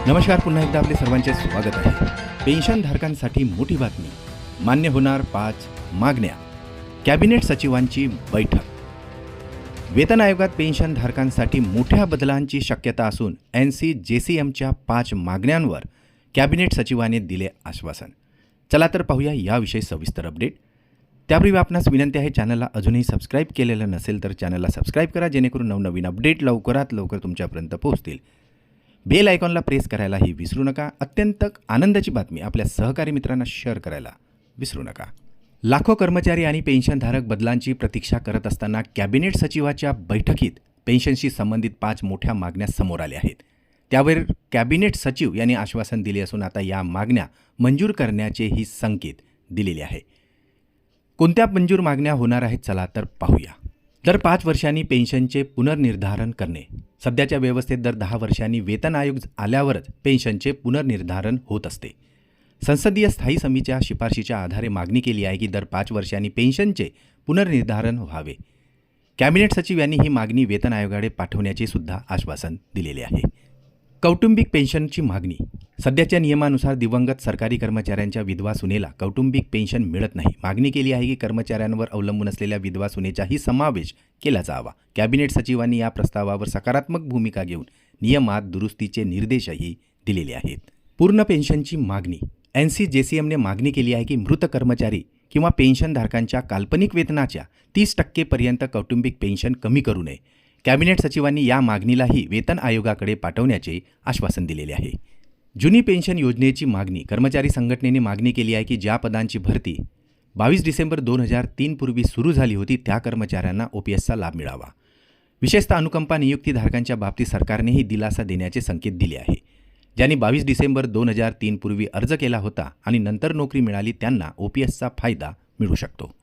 नमस्कार, पुन्हा एकदा आपले सर्वांचे स्वागत आहे. पेन्शनधारकांसाठी मोठी बातमी. मान्य होणार 5 मागण्या. कॅबिनेट सचिवांची बैठक. वेतन आयोगात पेन्शनधारकांसाठी मोठ्या बदलांची शक्यता असून NCJCMच्या 5 मागण्यांवर कॅबिनेट सचिवाने दिले आश्वासन. चला तर पाहूया याविषयी सविस्तर अपडेट. त्यापूर्वी आपणास विनंती आहे, चॅनलला अजूनही सबस्क्राईब केलेलं नसेल तर चॅनलला सबस्क्राईब करा, जेणेकरून नवनवीन अपडेट लवकरात लवकर तुमच्यापर्यंत पोहोचतील. बेल आयकॉनला प्रेस करायलाही विसरू नका. अत्यंत आनंदाची बातमी आपल्या सहकारी मित्रांना शेअर करायला विसरू नका. लाखो कर्मचारी आणि पेन्शनधारक बदलांची प्रतीक्षा करत असताना कॅबिनेट सचिवाच्या बैठकीत पेन्शनशी संबंधित 5 मोठ्या मागण्या समोर आल्या आहेत. त्यावर कॅबिनेट सचिव यांनी आश्वासन दिले असून आता या मागण्या मंजूर करण्याचेही संकेत दिलेले आहे. कोणत्या मंजूर मागण्या होणार आहेत, चला तर पाहूया. दर 5 वर्षांनी पेन्शनचे पुनर्निर्धारण करणे. सध्याच्या व्यवस्थेत दर 10 वर्षांनी वेतन आयोग आल्यावरच पेन्शनचे पुनर्निर्धारण होत असते. संसदीय स्थायी समितीच्या शिफारशीच्या आधारे मागणी केली आहे की दर 5 वर्षांनी पेन्शनचे पुनर्निर्धारण व्हावे. कॅबिनेट सचिव यांनी ही मागणी वेतन आयोगाकडे पाठवण्याचे सुद्धा आश्वासन दिलेले आहे. कौटुंबिक पेन्शनची मागणी. सध्याच्या नियमानुसार दिवंगत सरकारी कर्मचाऱ्यांच्या विधवा सुनेला कौटुंबिक पेन्शन मिळत नाही. मागणी केली आहे की कर्मचाऱ्यांवर अवलंबून असलेल्या विधवा सुनेचाही समावेश केला जावा. कॅबिनेट सचिवांनी या प्रस्तावावर सकारात्मक भूमिका घेऊन नियमात दुरुस्तीचे निर्देशही दिलेले आहेत. पूर्ण पेन्शनची मागणी. NCJCMने मागणी केली आहे की मृत कर्मचारी किंवा पेन्शनधारकांच्या काल्पनिक वेतनाच्या 30% कौटुंबिक पेन्शन कमी करू नये. कॅबिनेट सचिवांनी या मागणीलाही वेतन आयोगाकडे पाठवण्याचे आश्वासन दिलेले आहे. जुनी पेन्शन योजनेची मागणी. कर्मचारी संघटनेने मागणी केली आहे की ज्या पदांची भरती 22 डिसेंबर 2003 पूर्वी सुरू झाली होती त्या कर्मचाऱ्यांना OPSचा लाभ मिळावा. विशेषतः अनुकंपा नियुक्तीधारकांच्या बाबतीत सरकारनेही दिलासा देण्याचे संकेत दिले आहे. ज्यांनी 22 डिसेंबर 2003 पूर्वी अर्ज केला होता आणि नंतर नोकरी मिळाली त्यांना OPSचा फायदा मिळू शकतो.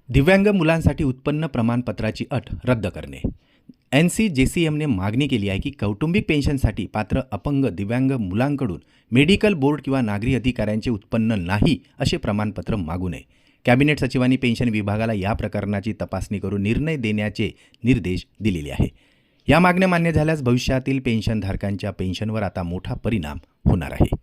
दिव्यांग मुलांसाठी उत्पन्न प्रमाणपत्राची अट रद्द करणे. NCJCMने मागणी केली आहे की कौटुंबिक पेन्शनसाठी पात्र अपंग दिव्यांग मुलांकडून मेडिकल बोर्ड किंवा नागरी अधिकाऱ्यांचे उत्पन्न नाही असे प्रमाणपत्र मागू नये. कॅबिनेट सचिवांनी पेन्शन विभागाला या प्रकरणाची तपासणी करून निर्णय देण्याचे निर्देश दिलेले आहे. या मागण्या मान्य झाल्यास भविष्यातील पेन्शनधारकांच्या पेन्शनवर आता मोठा परिणाम होणार आहे.